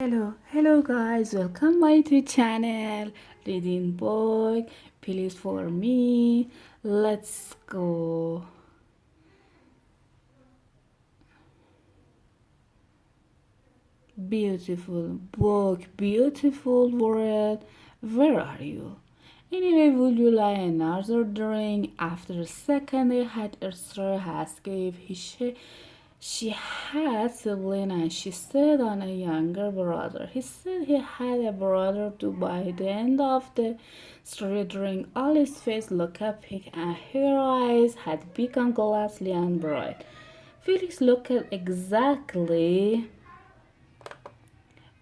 Hello guys, welcome my to channel Reading Book. Please for me. Let's go. Beautiful book, beautiful world. Where are you? Anyway, would you like another drink? After a second, I had Esther has gave she had sibling and she said on a younger brother. He said he had a brother too. By the end of the story, during Alice's face looked up pink and her eyes had become glassy and bright. Felix looked exactly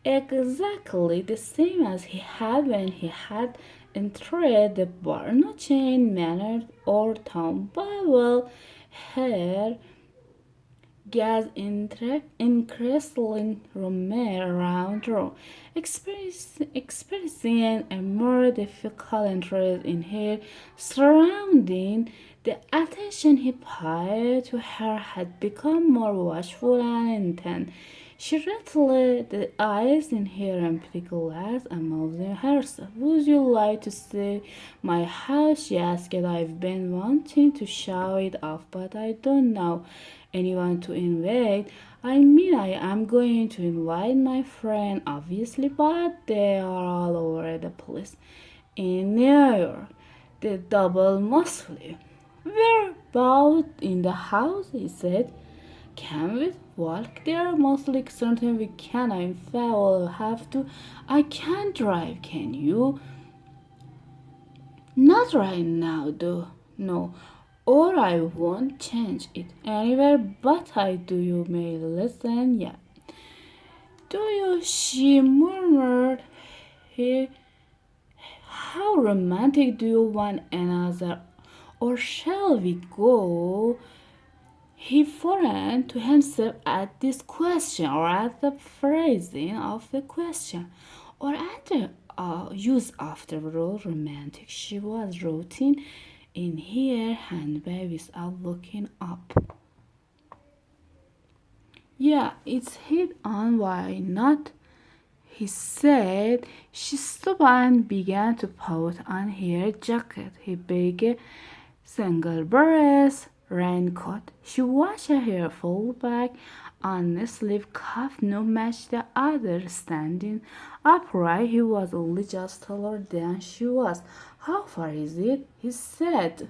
the same as he had when he had entered the bar. No change, manner, or tone, but well, hair gas increasingly roamed around the room, experiencing a more difficult interest in her surrounding. The attention he paid to her had become more watchful and intent. She rattled the eyes in her empty glass, amusing herself. Would you like to see my house? She asked. I've been wanting to show it off, but I don't know anyone to invite. I mean, I am going to invite my friend, obviously, but they are all over the place. In New York, the double mostly. We're both in the house, he said. Can we walk there? Mostly certain we can. In fact, we'll have to. I can't drive, can you? Not right now, though. No, or I won't change it anywhere but I do. You may listen, yeah. Do you? She murmured. He, how romantic do you want another? Or shall we go? He frowned to himself at this question, or at the phrasing of the question, or at the use of the word romantic. She was routine in her handbag without looking up. Yeah, it's hit on, why not? He said. She stopped and began to put on her jacket. He big single breast raincoat. She watched her fall back on the sleeve cuff no matched the other. Standing upright, he was only just taller than she was. How far is it? He said.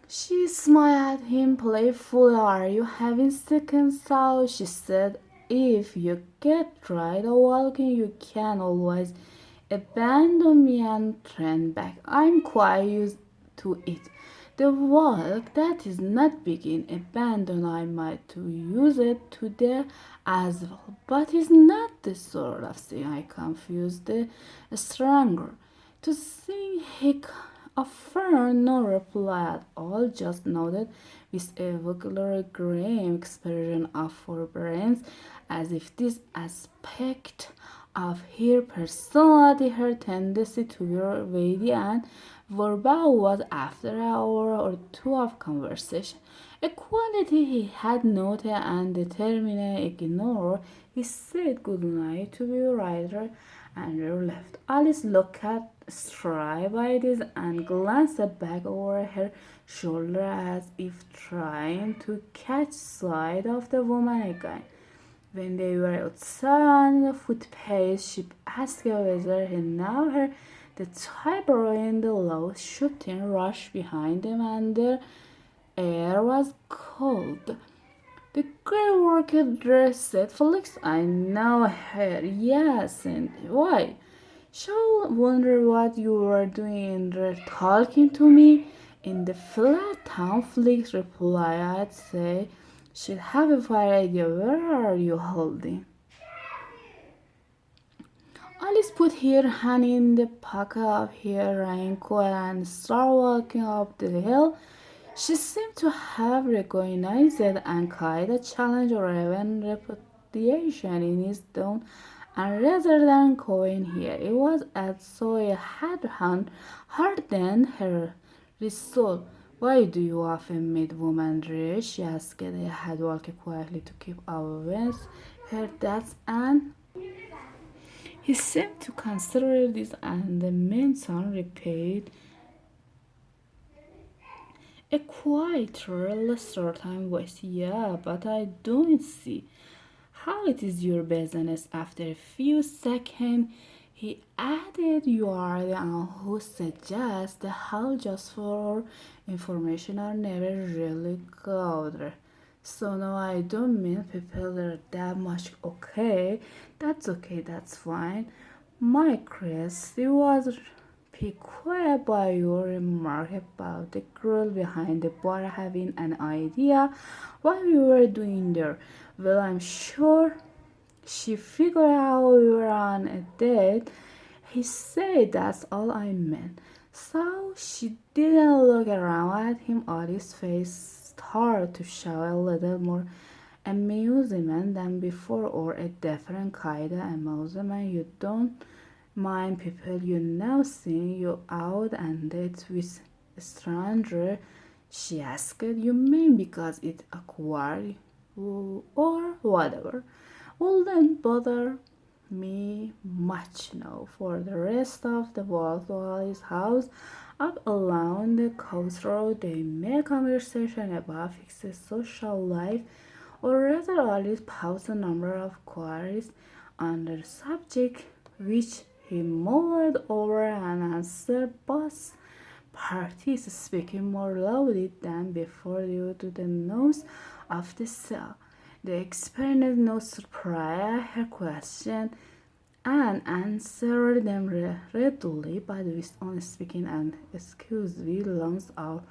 She smiled at him playfully. Are you having second thoughts? She said. If you get tired of walking, you can always abandon me and turn back. I'm quite used to it. The walk that is not begin abandon. I might to use it today as well, but it's not the sort of thing I confuse the stronger. To sing he affirmed no reply at all, just nodded with a vulgar grim expression of forbearance, as if this aspect of her personality, her tendency to be weighty and verbal, was after an hour or two of conversation a quality he had noted and determined ignored. He said good night to the writer and left. Alice looked at Stripe by this and glanced back over her shoulder as if trying to catch sight of the woman again. When they were outside on the footpath, she asked whether he knew her. The typewriter in the low shooting rush behind them, and the air was cold. The girl worker dress said, Felix, I know her. Yes, and why? Shall wonder what you were doing there talking to me. In the flat town, Felix replied, I'd say she'd have a fine idea. Where are you holding? Alice put her hand in the pocket of her raincoat and started walking up the hill. She seemed to have recognized and quite a challenge or even reputation in his tone, and rather than going here, it was as though it had hardened her resolve. Why do you often meet women there? She asked. They had walked quietly to keep away okay, that's an. He seemed to consider this, and the mention repeated a quieter, lesser time voice. Yeah, but I don't see how it is your business. After a few seconds, he added, you are the one who suggests the how just for information are never really gathered. So no, I don't mean people are that much okay. That's okay, that's fine. My curiosity was piqued by your remark about the girl behind the bar having an idea what we were doing there. Well, I'm sure she figured out we were on a date. He said that's all I meant. So she didn't look around at him. Ollie's face started to show a little more amusement than before, or a different kind of amusement. You don't mind people you know seeing you out and date with a stranger? She asked. You mean because it's awkward or whatever? Wouldn't bother me much now. For the rest of the walk to Ali's house, up along the coast road, they made conversation about fixed social life, or rather, Alice posed a number of queries on the subject, which he mulled over and answered. Both parties speaking more loudly than before due to the noise of the cell. They experienced no surprise at her question and answered them readily, but with unspeaking and excusable lungs out,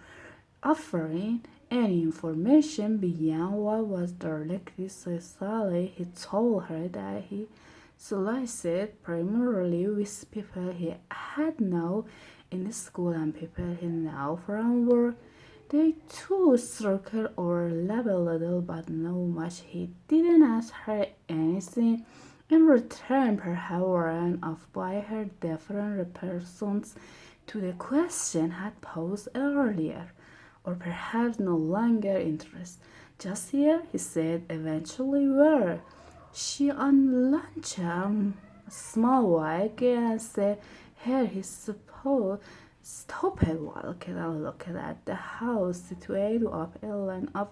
offering any information beyond what was directly socially. He told her that he solicited primarily with people he had known in school and people he knew from work. They too circled or laughed a little, but not much. He didn't ask her anything in return, perhaps warned off by her different responses to the question had posed earlier, or perhaps no longer interest. Just here, he said eventually, where? She unlaunched a small white and said, here he supposed stopped walking and looked at the house situated up a line of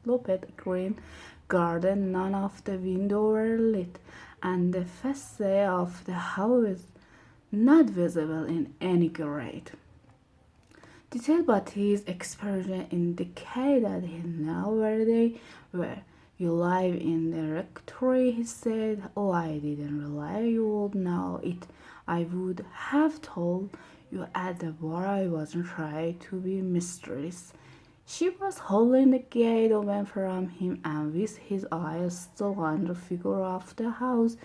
sloped green garden. None of the windows were lit, and the facade of the house not visible in any great detail, but his expression indicated that he knew where they were. You live in the rectory, he said. Oh, I didn't realize you would know it. I would have told you at the bar. I wasn't trying to be mysterious. She was holding the gate open from him, and with his eyes still on the figure of the house,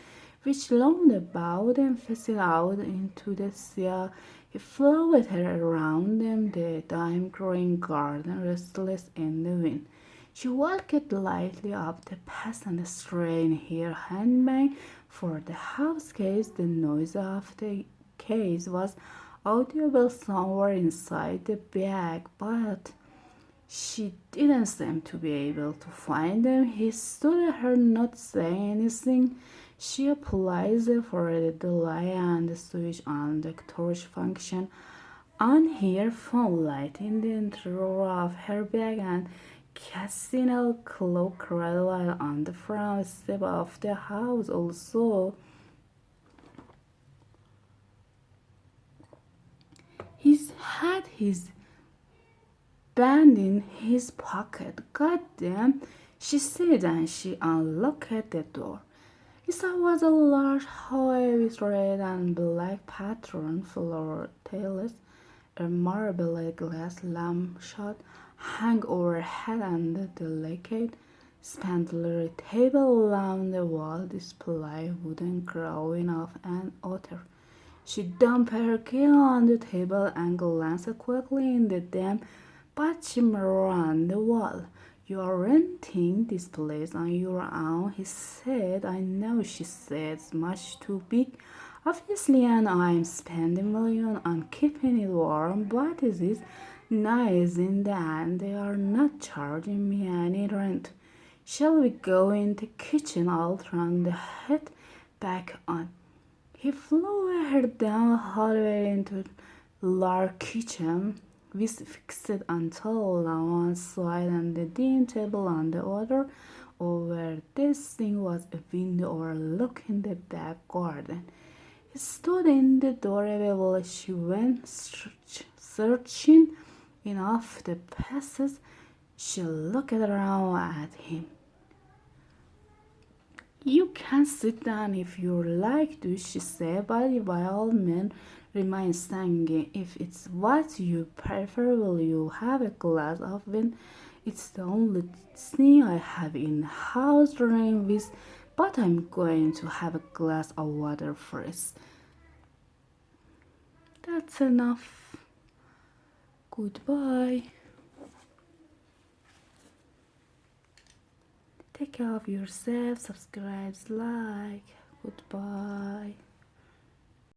which loomed about and facing out into the sea, he floated her around them, the dim green garden restless in the wind. She walked lightly up the path and strained her handbag for the house case. The noise of the case was audible somewhere inside the bag, but she didn't seem to be able to find them. He stood at her, not saying anything. She applied for the light and the switch on the torch function on her phone, lighting the interior of her bag and casting a cloak rattle on the front step of the house. Also, he had his band in his pocket. Goddamn, she said, and she unlocked the door. Inside was a large hallway with red and black pattern floor tiles. A marble glass lampshade hung overhead, and the delicate spandrel table along the wall displayed wooden carving of an otter. She dumped her key on the table and glanced quickly in the damp patchy mirror on the wall. You're renting this place on your own, he said. I know, she said, it's much too big, obviously, and I'm spending millions on keeping it warm, but it is nice in the end. They are not charging me any rent. Shall we go in the kitchen? I'll turn the heat back on. He flew her down the hallway into the large kitchen. We fixed it until on one side and the dining table on the other. Over this thing was a window overlooking the back garden. He stood in the doorway while she went searching in off the passes. She looked around at him. You can sit down if you like to, she said, but by all means remain standing. If it's what you prefer, will you have a glass of wine? It's the only thing I have in the house to drink with, but I'm going to have a glass of water first. That's enough. Goodbye. Take care of yourself, subscribe, like. Goodbye.